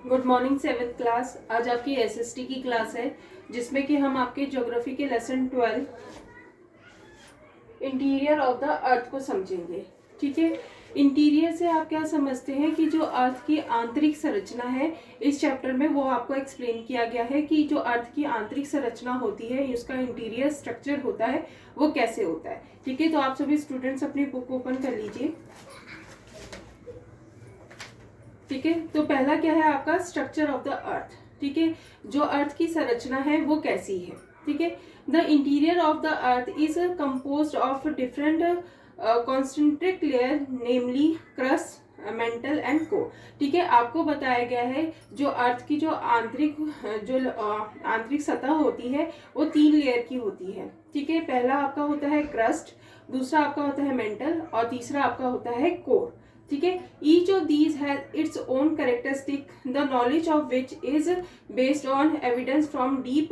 Good morning seventh class. आज आपकी SST की क्लास है जिसमें कि हम आपके ज्योग्राफी के लेसन 12 इंटीरियर ऑफ द अर्थ को समझेंगे। ठीक है, इंटीरियर से आप क्या समझते हैं कि जो अर्थ की आंतरिक संरचना है, इस चैप्टर में वो आपको एक्सप्लेन किया गया है कि जो अर्थ की आंतरिक संरचना होती है, उसका इंटीरियर स्ट्रक्चर होता है, वो कैसे होता है। ठीक है, तो आप सभी स्टूडेंट्स अपनी बुक ओपन कर लीजिए। ठीक है, तो पहला क्या है आपका स्ट्रक्चर ऑफ द अर्थ। ठीक है, जो अर्थ की संरचना है वो कैसी है। ठीक है, the interior of the earth is composed of different concentric layer namely crust mantle and core. ठीक है, आपको बताया गया है जो अर्थ की जो आंतरिक सतह होती है वो 3 लेयर की होती है। ठीक है, पहला आपका होता है क्रस्ट, दूसरा आपका होता है मेंटल और तीसरा आपका होता है कोर। ठीक है, each of these has its own characteristic, the knowledge of which is based on evidence from deep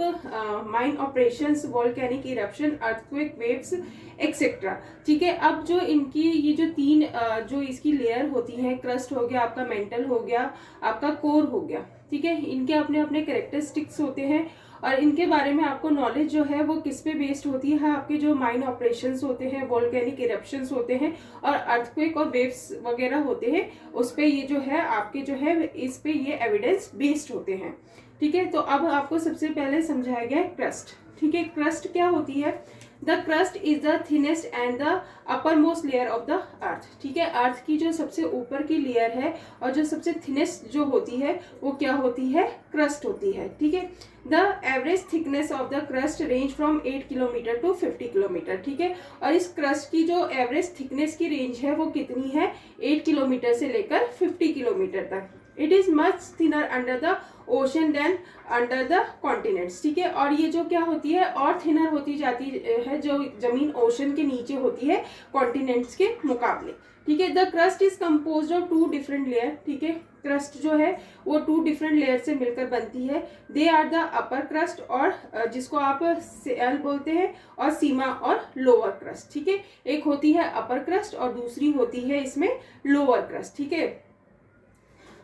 mine operations, volcanic eruption, earthquake waves etc. ठीक है, अब जो इनकी ये जो 3 जो इसकी लेयर होती है, क्रस्ट हो गया आपका, मेंटल हो गया आपका, कोर हो गया। ठीक है, इनके अपने अपने कैरेक्टरिस्टिक्स होते हैं और इनके बारे में आपको नॉलेज जो है वो किस पे बेस्ड होती है, आपके जो माइन ऑपरेशंस होते हैं, वोल्केनिक इरप्शंस होते हैं और अर्थक्वेक और वेव्स वगैरह होते हैं, उस पे ये जो है आपके जो है इस पे ये एविडेंस बेस्ड होते हैं। ठीक है, तो अब आपको सबसे पहले समझाया गया है क्रस्ट। ठीक है, क्रस्ट क्या होती है। The crust is the thinnest and the upper most layer of the earth. ठीक है, अर्थ की जो सबसे ऊपर की लेयर है और जो सबसे थिनेस्ट जो होती है वो क्या होती है, क्रस्ट होती है। ठीक है, the average thickness of the crust range from 8 kilometre to 50 kilometre. ठीक है, और इस क्रस्ट की जो एवरेज थिकनेस की रेंज है वो कितनी है, 8 किलोमीटर से लेकर 50 किलोमीटर तक। It is much thinner under the ocean than under the continents. ठीक है, और ये जो क्या होती है और थिनर होती जाती है जो जमीन ओशन के नीचे होती है कॉन्टिनेंट्स के मुकाबले। ठीक है, the crust is composed of 2 different layer. ठीक है, क्रस्ट जो है वो 2 डिफरेंट लेयर से मिलकर बनती है। They are the upper crust और जिसको आप सेल बोलते हैं, और सीमा और लोअर क्रस्ट। ठीक है, एक होती है अपर क्रस्ट और दूसरी होती है इसमें लोअर क्रस्ट। ठीक है,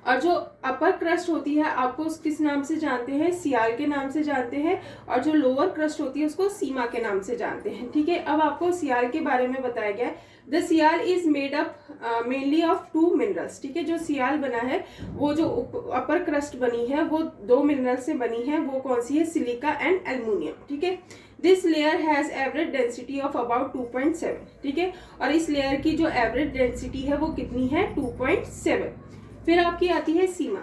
और जो अपर क्रस्ट होती है आपको उस किस नाम से जानते हैं, सियाल के नाम से जानते हैं, और जो लोअर क्रस्ट होती है उसको सीमा के नाम से जानते हैं। ठीक है, अब आपको सियाल के बारे में बताया गया है। The sial is made up mainly of 2 minerals. ठीक है, जो सियाल बना है वो जो अपर क्रस्ट बनी है वो 2 मिनरल से बनी है। वो कौन सी है, सिलिका एंड एल्युमिनियम। ठीक है, this layer has average density of about 2.7। ठीक है, और इस लेयर की जो एवरेज डेंसिटी है वो कितनी है, 2.7। फिर आपकी आती है सीमा।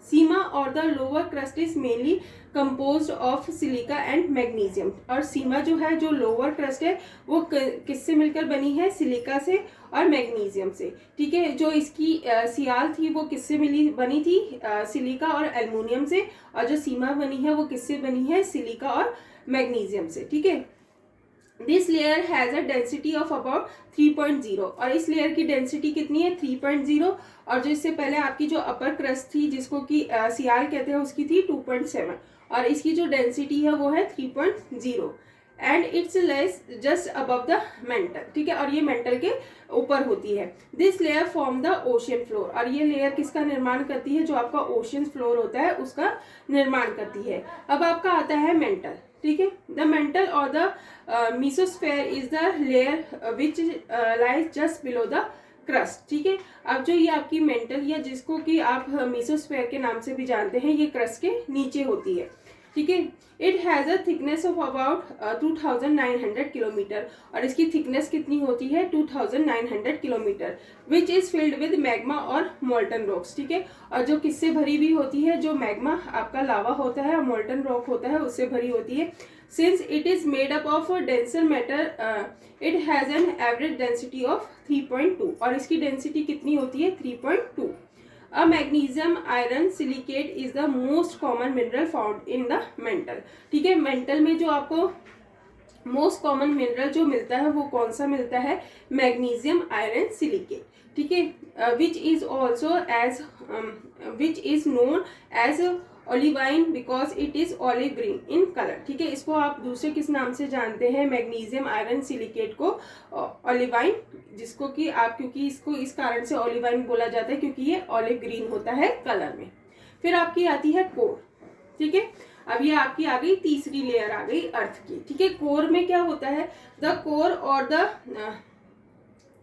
सीमा और the lower crust is mainly composed of silica and magnesium. और सीमा जो है, जो लोअर क्रस्ट है वो किससे मिलकर बनी है, सिलिका से और मैग्नीशियम से। ठीक है, जो इसकी सियाल थी वो किससे बनी थी, सिलिका और एल्युमिनियम से, और जो सीमा बनी है वो किससे बनी है, सिलिका और मैग्नीशियम से। ठीक है, this layer has a density of about 3.0। और इस लेयर की डेंसिटी कितनी है, 3.0। और जो इससे पहले आपकी जो अपर क्रस्ट थी जिसको कि सियाल कहते हैं उसकी थी 2.7, और इसकी जो डेंसिटी है वो है 3.0 and it's less just above the mental. ठीक है, और ये मेंटल के ऊपर होती है। This layer form the ocean floor. और ये लेयर किसका निर्माण करती है, जो आपका ओशियन फ्लोर होता है उसका निर्माण करती है। अब आपका आता है मेंटल। ठीक है, द मेंटल और the mesosphere is the layer which lies just below the crust. ठीक है, अब जो ये आपकी मेंटल या जिसको कि आप मेसोस्फेयर के नाम से भी जानते हैं, ये क्रस्ट के नीचे होती है। ठीक है, it has a thickness of about 2900 kilometre. और इसकी थिकनेस कितनी होती है, 2900 kilometre, which is filled with magma और मोल्टन रॉक्स। ठीक है, और जो किससे भरी हुई होती है, जो मैग्मा आपका लावा होता है और मोल्टन रॉक होता है उससे भरी होती है। Since it is made up of denser matter it has an average density of 3.2। और इसकी डेंसिटी कितनी होती है, 3.2। A magnesium iron silicate is the most common mineral found in the mental। ठीक है, मेंटल में जो आपको मोस्ट कॉमन मिनरल जो मिलता है वो कौन सा मिलता है, मैग्नीशियम आयरन सिलिकेट। ठीक है, which is known as olivine because it is olive green in colour. ठीक है, इसको आप दूसरे किस नाम से जानते हैं, मैग्नीशियम आयरन सिलिकेट को ओलिवाइन, जिसको कि आप क्योंकि इसको इस कारण से ओलिवाइन बोला जाता है क्योंकि ये ऑलिव ग्रीन होता है कलर में। फिर आपकी आती है कोर, ठीक है। अब ये आपकी आ गई तीसरी लेयर आ गई अर्थ की, ठीक है। कोर में क्या होता है, द कोर और the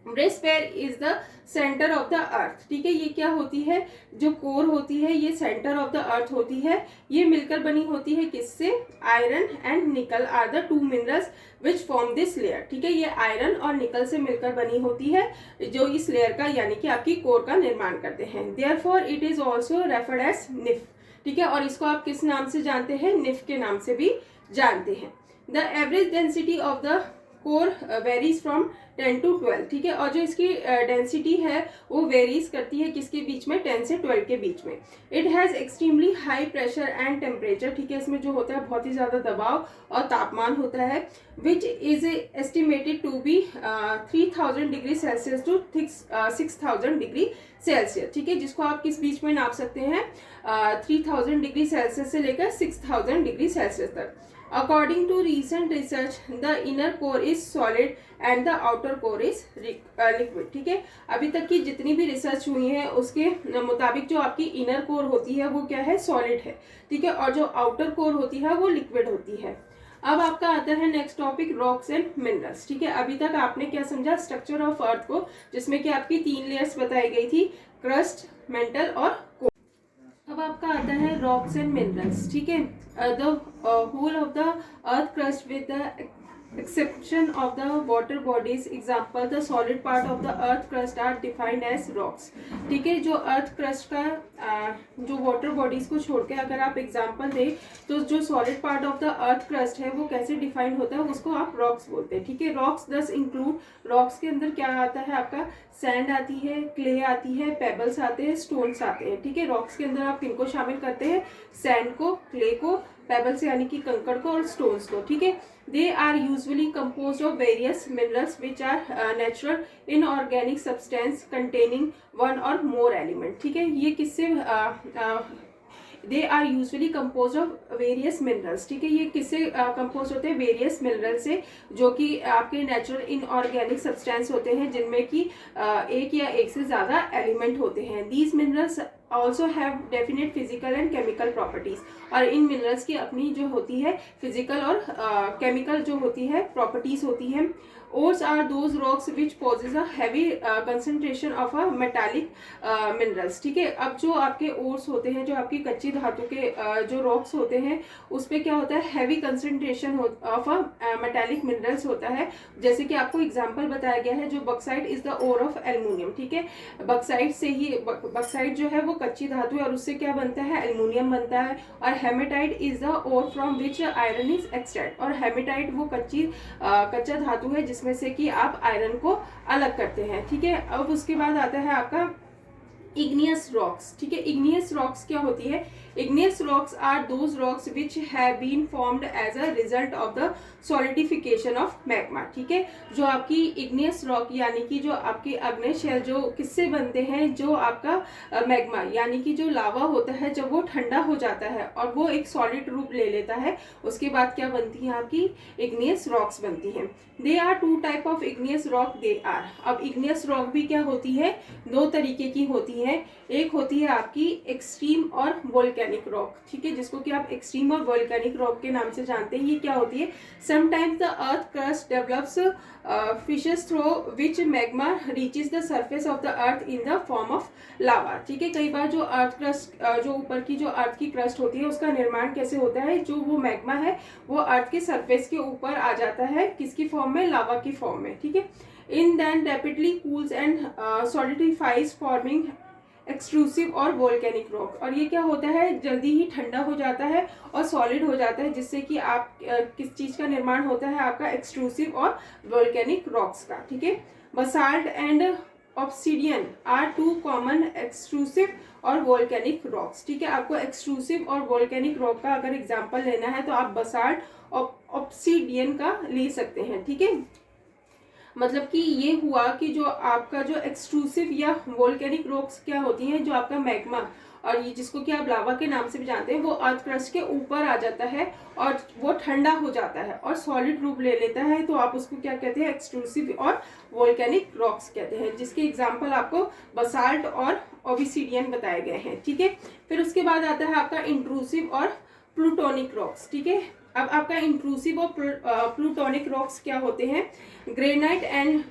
barysphere is the centre of the earth, ठीक है। ये क्या होती है, जो कोर होती है ये सेंटर ऑफ द अर्थ होती है। ये मिलकर बनी होती है किससे, iron and nickel are the two minerals which form this layer, ठीक है। ये आयरन और निकल से मिलकर बनी होती है जो इस लेयर का यानी कि आपकी कोर का निर्माण करते हैं। Therefore it is also referred as nife, ठीक है। और इसको आप किस नाम से जानते हैं, निफ के नाम से भी जानते हैं। The average density of the core varies from 10 to 12, ठीक है। और जो इसकी डेंसिटी है वो वेरीज करती है किसके बीच में, 10 से 12 के बीच में। It has extremely high pressure and temperature, ठीक है। इसमें जो होता है बहुत ही ज़्यादा दबाव और तापमान होता है, which is estimated to be 3000 degree Celsius to 6000 degree Celsius, ठीक है। जिसको आप किस बीच में नाप सकते हैं, 3000 डिग्री सेल्सियस से लेकर 6000 डिग्री सेल्सियस तक। According to recent research, the inner core is solid and the outer core is liquid, ठीक है। अभी तक की जितनी भी रिसर्च हुई है उसके मुताबिक जो आपकी इनर कोर होती है वो क्या है, सॉलिड है, ठीक है। और जो आउटर कोर होती है वो लिक्विड होती है। अब आपका आता है next topic, rocks and minerals, ठीक है। अभी तक आपने क्या समझा, स्ट्रक्चर ऑफ अर्थ को, जिसमें कि आपकी 3 लेयर्स बताई गई थी, क्रस्ट, मेंटल और कोर। अब आपका आता है रॉक्स एंड मिनरल्स, ठीक है। The whole of the earth crust with the exception of the water bodies, example the solid part of the earth crust are defined as rocks, ठीक है। जो अर्थ क्रस्ट का जो वाटर बॉडीज को छोड़ के अगर आप एग्जांपल दें तो जो solid part of the earth crust है वो कैसे डिफाइन होता है, उसको आप रॉक्स बोलते हैं, ठीक है। रॉक्स दस इंक्लूड, रॉक्स के अंदर क्या आता है आपका, सैंड आती है, क्ले आती है, पेबल्स आते हैं, स्टोन्स आते हैं, ठीक है। रॉक्स के अंदर आप किनको शामिल करते हैं, सैंड को, क्ले को, पेबल्स यानी कि कंकड़ को और स्टोन्स को, ठीक है। They are usually composed of various minerals which are natural inorganic substance containing one or more element, ठीक है। ये किससे they are usually composed of various minerals, ठीक है। ये किससे कंपोज होते हैं, वेरियस मिनरल से, जो कि आपके नेचुरल इनऑर्गेनिक सब्सटेंस होते हैं जिनमें कि एक या एक से ज़्यादा एलिमेंट होते हैं। These minerals also have definite physical and chemical properties, और इन मिनरल्स की अपनी जो होती है फिजिकल और केमिकल जो होती है प्रॉपर्टीज होती हैं। Ores are those rocks which possess a heavy concentration of a metallic minerals, ठीक है। अब जो आपके ओर्स होते हैं, जो आपकी कच्ची धातु के जो रॉक्स होते हैं, उस पर क्या होता है, heavy concentration of a metallic minerals होता है। जैसे कि आपको एग्जांपल बताया गया है, जो bauxite is the ore of aluminium, ठीक है। बक्साइट से ही, बक्साइट जो है वो कच्ची धातु है और उससे क्या बनता है, एल्युमिनियम बनता है। और hematite is the ore from which iron is extract, और हेमेटाइट वो कच्चा धातु है जिसमें से कि आप आयरन को अलग करते हैं, ठीक है। अब उसके बाद आता है आपका इग्नियस रॉक्स, ठीक है। इग्नियस रॉक्स क्या होती है, igneous rocks are those rocks which have been formed as a result of the solidification of magma, ठीक है। जो आपकी इग्नियस रॉक यानी कि जो आपके अग्नि शेल जो किससे बनते हैं, जो आपका मैग्मा यानी कि जो लावा होता है, जब वो ठंडा हो जाता है और वो एक सॉलिड रूप ले लेता है, उसके बाद क्या बनती है, आपकी इग्नियस रॉक्स बनती हैं। They are 2 type of igneous rock, they are. अब इग्नियस रॉक भी क्या होती है, 2 तरीके की होती है। एक होती है आपकी एक्सट्रीम और वोल्केनिक रॉक, ठीक है, जिसको कि आप एक्सट्रीम और वोल्केनिक रॉक के नाम से जानते हैं। ये क्या होती है, sometimes the earth crust develops fishes through which magma reaches the surface of the earth in the form of lava, ठीक है। कई बार जो अर्थ क्रस्ट जो ऊपर की जो अर्थ की क्रस्ट होती है उसका निर्माण कैसे होता है, जो वो मैग्मा है वो अर्थ के सरफेस के ऊपर आ जाता है, किसकी फॉर्म में, लावा की फॉर्म में, ठीक है। In then rapidly cools and solidifies forming extrusive और वोल्केनिक रॉक। और ये क्या होता है, जल्दी ही ठंडा हो जाता है और सॉलिड हो जाता है, जिससे कि आप किस चीज का निर्माण होता है, आपका एक्सट्रूसिव और वोल्केनिक रॉक्स का, ठीक है। Basalt and obsidian are 2 common extrusive और वोल्केनिक रॉक्स, ठीक है। आपको एक्सट्रूसिव और वोल्केनिक रॉक का अगर एग्जाम्पल लेना है तो आप बसाल्ट और ऑब्सीडियन का ले सकते हैं, ठीक है। मतलब कि ये हुआ कि जो आपका जो एक्सट्रूसिव या वोल्केनिक रॉक्स क्या होती हैं, जो आपका मैग्मा और ये जिसको कि आप लावा के नाम से भी जानते हैं, वो अर्थ क्रस्ट के ऊपर आ जाता है और वो ठंडा हो जाता है और सॉलिड रूप ले लेता है, तो आप उसको क्या कहते हैं, एक्सट्रूसिव और वोल्केनिक रॉक्स कहते हैं, जिसके एग्जाम्पल आपको बसाल्ट और ओबिसिडियन बताए गए हैं। ठीक है, फिर उसके बाद आता है आपका इंट्रूसिव और प्लूटोनिक रॉक्स। ठीक है, अब आपका इंट्रूसिव और प्लूटोनिक रॉक्स क्या होते हैं? Granite and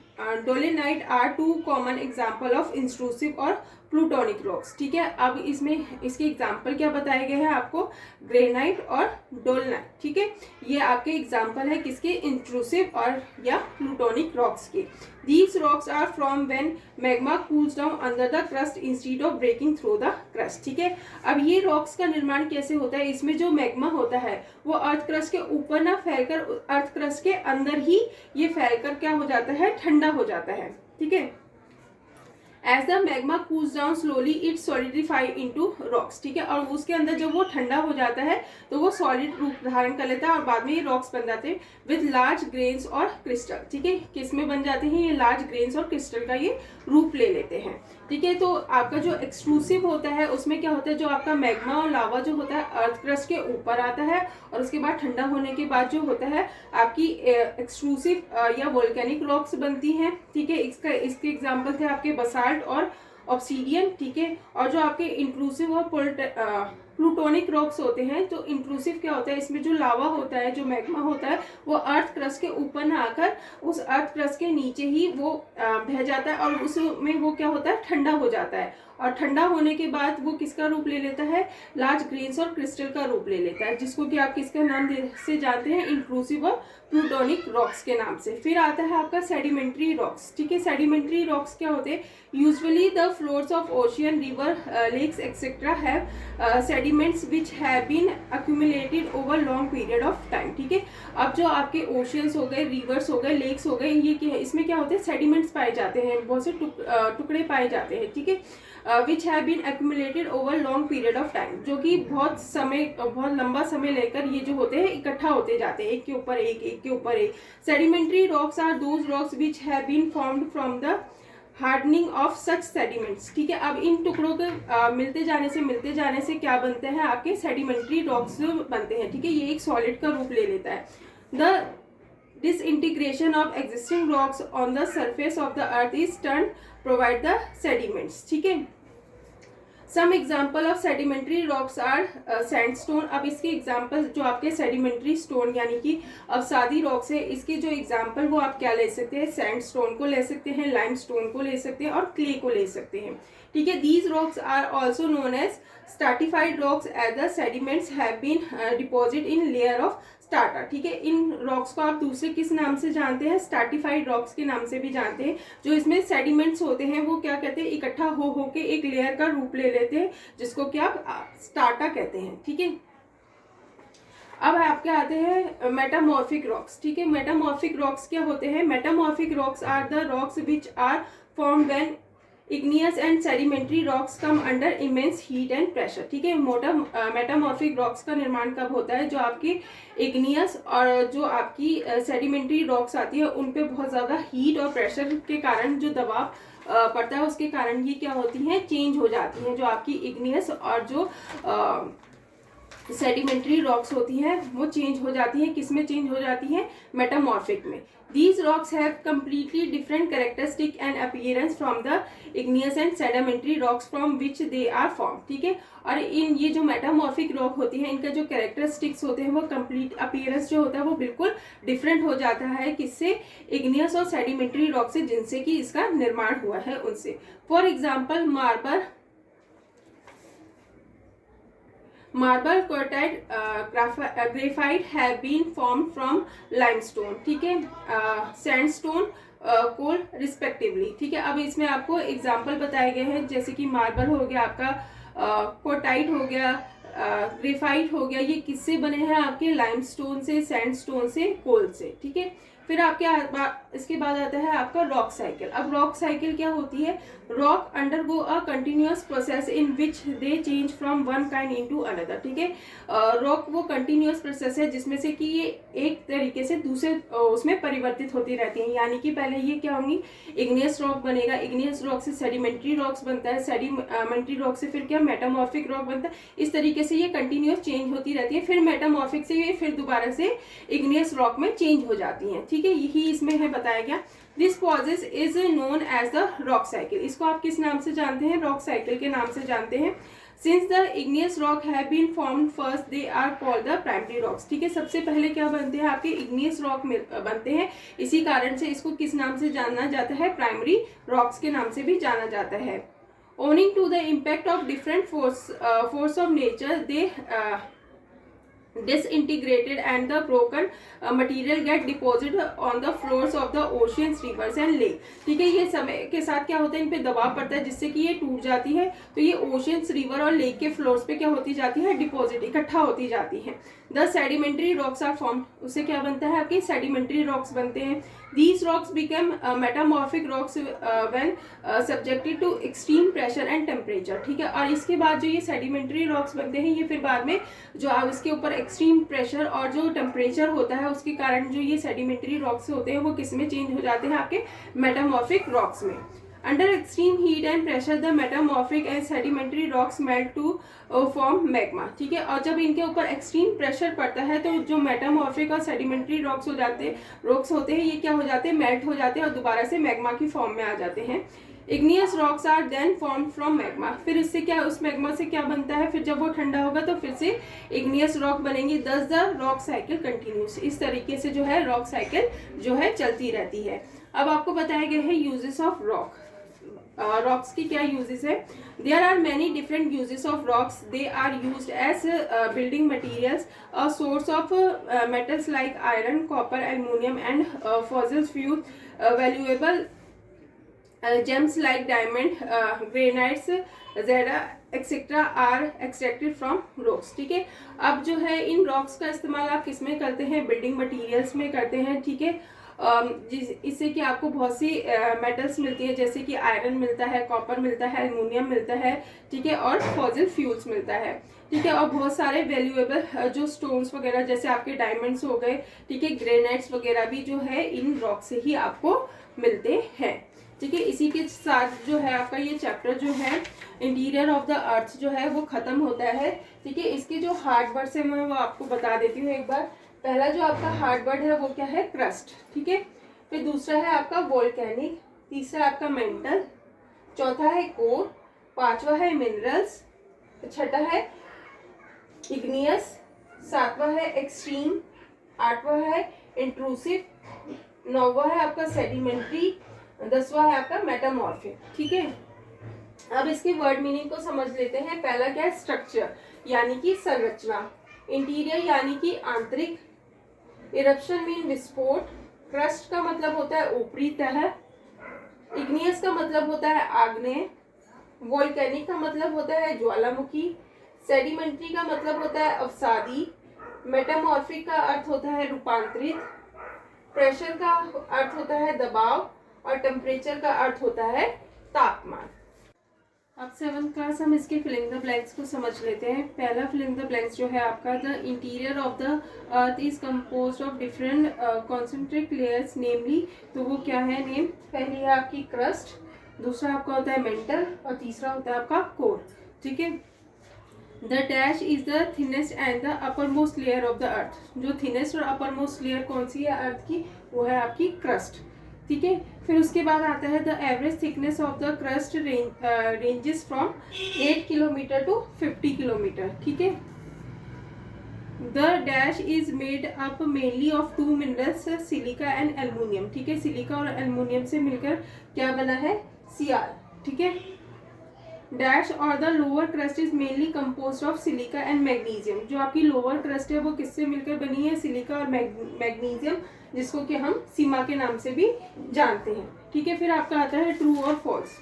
dolerite are two common example of intrusive और प्लूटोनिक रॉक्स। ठीक है, अब इसमें इसके एग्जाम्पल क्या बताए गए हैं आपको? ग्रेनाइट और डोलेनाइट। ठीक है, ये आपके एग्जाम्पल है किसके? इंट्रूसिव और या प्लूटोनिक रॉक्स के। These rocks are from when magma cools down under the crust instead of breaking through the crust। ठीक है, अब ये रॉक्स का निर्माण कैसे होता है? इसमें जो मैग्मा होता है वो अर्थ क्रस्ट के ऊपर ना फैलकर अर्थ क्रस्ट के अंदर ही ये फैलकर क्या हो जाता है? ठंडा हो जाता है। ठीक है, as the magma cools down slowly it solidify into rocks. ठीक है, और उसके अंदर जब वो ठंडा हो जाता है तो वो सॉलिड रूप धारण कर लेता है और बाद में ये रॉक्स बन जाते हैं विद लार्ज ग्रेन्स और क्रिस्टल। ठीक है, किस में बन जाते हैं? ये लार्ज ग्रेन्स और क्रिस्टल का ये रूप ले लेते हैं। ठीक है, तो आपका जो एक्सट्रूसिव होता है उसमें क्या होता है? जो आपका मैग्मा और लावा जो होता है अर्थ क्रस्ट के ऊपर आता है और उसके बाद ठंडा होने के बाद जो होता है आपकी एक्सट्रूसिव या वोल्केनिक रॉक्स बनती हैं। ठीक है, इसके एग्जाम्पल थे आपके बसाल्ट और ऑब्सीडियन। ठीक है, और जो आपके इंट्रूसिव और प्लूटोनिक रॉक्स होते हैं, तो इंट्रूसिव क्या होता है? इसमें जो लावा होता है, जो मैग्मा होता है, वो अर्थ क्रस्ट के ऊपर ना आकर उस अर्थ क्रस्ट के नीचे ही वो बह जाता है और उसमें वो क्या होता है? ठंडा हो जाता है और ठंडा होने के बाद वो किसका रूप ले लेता है? लार्ज ग्रेन्स और क्रिस्टल का रूप ले लेता है, जिसको कि आप किसका नाम से जानते हैं? इंट्रूसिव और प्लूटोनिक रॉक्स के नाम से। फिर आता है आपका सेडिमेंट्री रॉक्स। ठीक है, सेडिमेंट्री रॉक्स क्या होते हैं? Usually the floors of ocean, river, lakes etcetera have sediments which have been accumulated over long period of time. ठीक है, अब जो आपके ओशियंस हो गए, रिवर्स हो गए, लेक्स हो गए, ये क्या है? इसमें क्या होते हैं? सेडिमेंट्स पाए जाते हैं, बहुत से टुकड़े पाए जाते हैं। ठीक है, which have been accumulated over long period of time, जो कि बहुत लंबा समय लेकर ये जो होते हैं इकट्ठा होते जाते हैं, एक के ऊपर एक, एक के ऊपर एक। Sedimentary rocks are those rocks which have been formed from the hardening of such sediments. ठीक है, अब इन टुकड़ों के मिलते जाने से क्या बनते हैं? आपके सेडिमेंट्री रॉक्स बनते हैं। ठीक है, ये एक सॉलिड का रूप ले लेता है। The disintegration of existing rocks on the surface of the earth is termed provide the sediments। ठीक है, some example of sedimentary rocks are sandstone. अब इसके एग्जाम्पल जो आपके सेडिमेंट्री स्टोन यानी कि अवसादी रॉक्स है, इसके जो एग्जाम्पल वो आप क्या ले सकते हैं? सैंडस्टोन को ले सकते हैं, लाइमस्टोन को ले सकते हैं और क्ले को ले सकते हैं। ठीक है, these rocks are also known as stratified rocks as the sediments have been deposit in layer of strata. ठीक है, इन रॉक्स को आप दूसरे किस नाम से जानते हैं? स्ट्रैटिफाइड रॉक्स के नाम से भी जानते हैं। जो इसमें सेडिमेंट्स होते हैं वो क्या कहते हैं? इकट्ठा हो के एक लेयर का रूप ले लेते हैं, जिसको कि आप स्टार्टा कहते हैं। ठीक है, अब आपके आते हैं मेटामॉर्फिक रॉक्स। ठीक है, मेटामॉर्फिक रॉक्स क्या होते हैं? Metamorphic rocks are the rocks which are formed when igneous and sedimentary rocks come under immense heat and pressure। ठीक है, मेटामॉर्फिक रॉक्स का निर्माण कब होता है? जो आपकी igneous और जो आपकी सेडिमेंट्री रॉक्स आती है उन पे बहुत ज़्यादा हीट और प्रेशर के कारण जो दबाव पड़ता है उसके कारण ये क्या होती हैं? चेंज हो जाती हैं। जो आपकी igneous और जो सेडिमेंट्री रॉक्स होती हैं वो चेंज हो जाती हैं। किस में चेंज हो जाती हैं? मेटामॉर्फिक में। These rocks have completely different characteristic and appearance from the igneous and sedimentary rocks from which they are formed। ठीक है, और इन ये जो मेटामॉर्फिक रॉक होती हैं इनका जो कैरेक्टरिस्टिक्स होते हैं वो कंप्लीट अपीयरेंस जो होता है वो बिल्कुल डिफरेंट हो जाता है। किससे? इग्नियस और सेडिमेंट्री रॉक से, जिनसे कि इसका निर्माण हुआ है उनसे। For example marble quartzite graphite have been form from limestone. ठीक है, सैंडस्टोन, कोल रिस्पेक्टिवली। ठीक है, अब इसमें आपको एग्जाम्पल बताए गए हैं, जैसे कि मार्बल हो गया आपका, क्वार्टाइट हो गया, ग्रेफाइट हो गया, ये किससे बने हैं? आपके लाइमस्टोन से, सैंडस्टोन से, कोल से। ठीक है, फिर इसके बाद आता है आपका रॉक साइकिल। अब रॉक साइकिल क्या होती है? Rock undergo a continuous process in which they change from one kind into another. ठीक है, रॉक वो कंटिन्यूअस प्रोसेस है जिसमें से कि ये एक तरीके से दूसरे उसमें परिवर्तित होती रहती है। यानी कि पहले ये क्या होंगी, इग्नियस रॉक बनेगा, इग्नियस रॉक से सेडिमेंट्री रॉक्स बनता है, सेडिमेंट्री रॉक से फिर क्या मेटामॉर्फिक रॉक बनता है। इस तरीके से ये कंटिन्यूअस चेंज होती रहती है। फिर मेटामॉर्फिक से ये फिर दोबारा से इग्नियस रॉक में चेंज हो जाती हैं। ठीक है, यही इसमें है बताया गया। This process is known as the rock cycle. इसको आप किस नाम से जानते हैं? रॉक साइकिल के नाम से जानते हैं। Since the igneous rock have been formed first they are called the primary rocks. ठीक है, सबसे पहले क्या बनते हैं? आपके इग्नियस रॉक बनते हैं। इसी कारण से इसको किस नाम से जाना जाता है? प्राइमरी रॉक्स के नाम से भी जाना जाता है। Owing to the impact of different force of nature they disintegrated and the broken material get deposited on the floors of the oceans, rivers and lake। ठीक है, ये समय के साथ क्या होता है? इन पे दबाव पड़ता है जिससे कि ये टूट जाती है। तो ये ओशियंस, रिवर और लेक के फ्लोर्स पे क्या होती जाती है? डिपॉजिट, इकट्ठा होती जाती है। The sedimentary rocks are formed. उससे क्या बनता है? आपके सेडिमेंट्री रॉक्स बनते हैं। These rocks become metamorphic rocks when subjected to extreme pressure and temperature। ठीक है, और इसके बाद जो ये सेडिमेंट्री रॉक्स बनते हैं ये फिर बाद में जो आप इसके ऊपर एक्सट्रीम प्रेशर और जो टेम्परेचर होता है उसके कारण जो ये सेडिमेंट्री रॉक्स होते हैं वो किस में चेंज हो जाते हैं? आपके मेटामॉर्फिक रॉक्स में। Under extreme heat and pressure, the metamorphic and sedimentary rocks melt to form magma। ठीक है, और जब इनके ऊपर एक्सट्रीम प्रेशर पड़ता है तो जो मेटामॉर्फिक और सेडिमेंट्री रॉक्स होते हैं ये क्या हो जाते हैं? मेल्ट हो जाते हैं और दोबारा से मैग्मा की फॉर्म में आ जाते हैं। Igneous rocks are then form from magma. फिर इससे क्या, उस मैग्मा से क्या बनता है? फिर जब वो ठंडा होगा तो फिर से इग्नियस रॉक बनेंगे। दस द रॉक साइकिल कंटिन्यूस। इस तरीके से जो है रॉक साइकिल जो है चलती रहती है। अब आपको बताया गया है यूजेस ऑफ रॉक। रॉक्स की क्या यूजेस है? There are many different uses of rocks. They are used as building materials, a source of metals like iron, copper, aluminium and fossil fuel, valuable gems like diamond, granites, zeta etcetera are extracted from rocks. ठीक है, अब जो है in rocks का इस्तेमाल आप किस में करते हैं? बिल्डिंग मटेरियल्स में करते हैं। ठीक है, इससे कि आपको बहुत सी मेटल्स मिलती है, जैसे कि आयरन मिलता है, कॉपर मिलता है, एल्युमिनियम मिलता है। ठीक है, और फॉसिल फ्यूल्स मिलता है। ठीक है, और बहुत सारे वैल्यूएबल जो स्टोन्स वगैरह जैसे आपके डायमंड्स हो गए, ठीक है, ग्रेनाइट्स वगैरह भी जो है इन रॉक से ही आपको मिलते हैं। ठीक है, इसी के साथ जो है आपका ये चैप्टर जो है इंटीरियर ऑफ द अर्थ जो है वो खत्म होता है। ठीक है, इसके जो हार्ड वर्ड्स है मैं वो आपको बता देती हूँ एक बार। पहला जो आपका हार्ड वर्ड है वो क्या है? क्रस्ट। ठीक है, फिर दूसरा है आपका वोल्केनिक, तीसरा आपका मेंटल, चौथा है कोर, पांचवा है मिनरल्स, छठा है इग्नियस, सातवां है एक्सट्रीम, आठवां है इंट्रूसिव, नौवां है आपका सेडिमेंट्री, 10वां है आपका मेटामॉर्फिक। ठीक है, अब इसके वर्ड मीनिंग को समझ लेते हैं। पहला क्या है? स्ट्रक्चर यानी कि संरचना, इंटीरियर यानी कि आंतरिक, इरप्शन मीन विस्फोट, क्रस्ट का मतलब होता है ऊपरी तह, इग्नियस का मतलब होता है आग्नेय, वोल्केनिक का मतलब होता है ज्वालामुखी, सेडिमेंट्री का मतलब होता है अवसादी, मेटामॉर्फिक का अर्थ होता है रूपांतरित, प्रेशर का अर्थ होता है दबाव और टेम्परेचर का अर्थ होता है तापमान। अब 7th क्लास हम इसके फिलिंग द ब्लैंक्स को समझ लेते हैं। पहला फिलिंग द ब्लैंक्स जो है आपका, the interior of the earth is composed of different concentric layers namely. तो वो क्या है नेम? पहली है आपकी क्रस्ट, दूसरा आपका होता है मेंटल और तीसरा होता है आपका कोर। ठीक है, the dash is the thinnest and the upper most layer of the अर्थ। जो थिनेस्ट और अपर मोस्ट लेयर कौन सी है अर्थ की? वो है आपकी क्रस्ट। ठीक है, फिर उसके बाद आता है the average thickness of the crust ranges from 8 kilometre to 50 kilometre. ठीक है, the dash is made up mainly of 2 minerals, silica and aluminium. ठीक है, सिलिका और एल्युमिनियम से मिलकर क्या बना है? Cr। ठीक है, डैश और the lower crust is mainly composed of silica and magnesium. जो आपकी लोअर क्रस्ट है वो किससे मिलकर बनी है? सिलिका और मैग्नीशियम, जिसको कि हम सीमा के नाम से भी जानते हैं। ठीक है, फिर आपका आता है ट्रू और फॉल्स।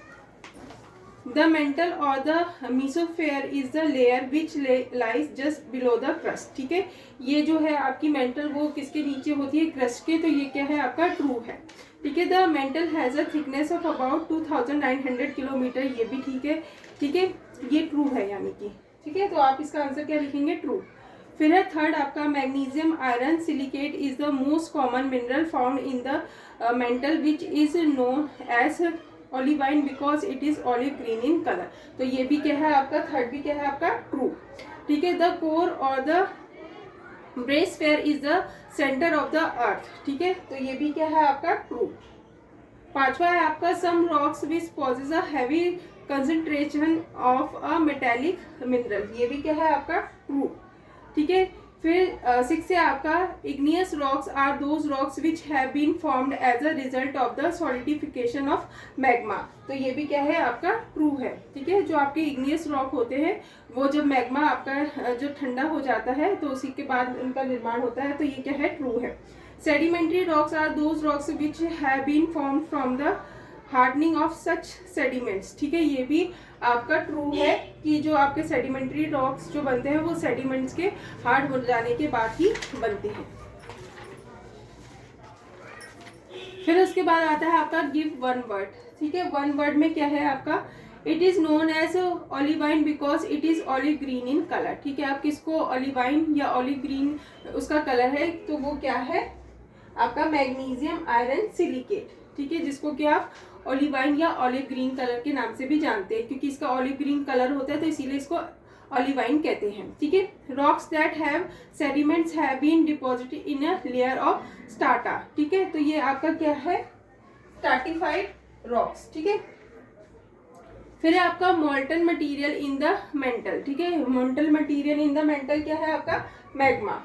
द मेंटल और the mesosphere is the layer which lies just below the crust. ठीक है, ये जो है आपकी मेंटल वो किसके नीचे होती है, क्रस्ट के, तो ये क्या है आपका ट्रू है। ठीक है, the mental has a thickness of about 2900 kilometre, ये भी ठीक है। ठीक है, ये ट्रू है यानी कि। ठीक है, तो आप इसका आंसर क्या लिखेंगे, ट्रू। फिर है थर्ड आपका magnesium iron silicate is the most common mineral found in the mantle which is known as olivine because it is olive green in colour. तो ये भी क्या है आपका, थर्ड भी क्या है आपका, ट्रू। ठीक है, द कोर और the barysphere is the centre of the earth. ठीक है, तो ये भी क्या है आपका, ट्रू। पांचवा है आपका some rocks which possess a heavy concentration of a metallic mineral, ये भी क्या है आपका, ट्रू। ठीक है, फिर सिक्स है आपका igneous rocks are those rocks which have been formed as a result of the solidification of magma, तो ये भी क्या है आपका, ट्रू है। ठीक है, जो आपके इग्नियस रॉक होते हैं वो जब मैग्मा आपका जो ठंडा हो जाता है तो उसी के बाद उनका निर्माण होता है, तो ये क्या है, ट्रू है। Sedimentary rocks are those rocks which have been formed from the hardening of such sediments. ठीक है, ये भी आपका ट्रू है कि जो आपके सेडिमेंट्री रॉक्स जो बनते हैं वो सेडिमेंट्स के हार्ड हो जाने के बाद ही बनते हैं। फिर उसके बाद आता है आपका गिव वन वर्ड। ठीक है, वन वर्ड में क्या है आपका, it is known as olivine because it is olive green in colour. ठीक है, आप किसको ऑलिवाइन या ऑलिव ग्रीन उसका कलर है, तो वो क्या है आपका मैग्नीशियम आयरन सिलिकेट। ठीक है, जिसको कि आप ऑलिवाइन या ऑलिव ग्रीन कलर के नाम से भी जानते हैं, क्योंकि इसका ऑलिव ग्रीन कलर होता है तो इसीलिए इसको ऑलिवाइन कहते हैं। ठीक है, rocks that have sediments have been deposited in a layer of strata. ठीक है, तो ये आपका क्या है, स्ट्राटिफाइड रॉक्स। ठीक है, फिर है आपका molten material in the mental. ठीक है, molten material in the mental क्या है आपका, मैग्मा।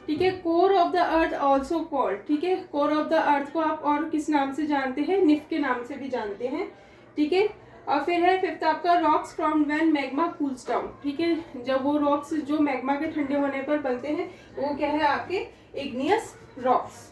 ठीक है, core of the earth also called. ठीक है, कोर ऑफ द अर्थ को आप और किस नाम से जानते हैं, निफ के नाम से भी जानते हैं। ठीक है, और फिर है फिफ्थ आपका rocks from when magma cools down. ठीक है, जब वो रॉक्स जो मैग्मा के ठंडे होने पर बनते हैं वो क्या है आपके इग्नियस रॉक्स।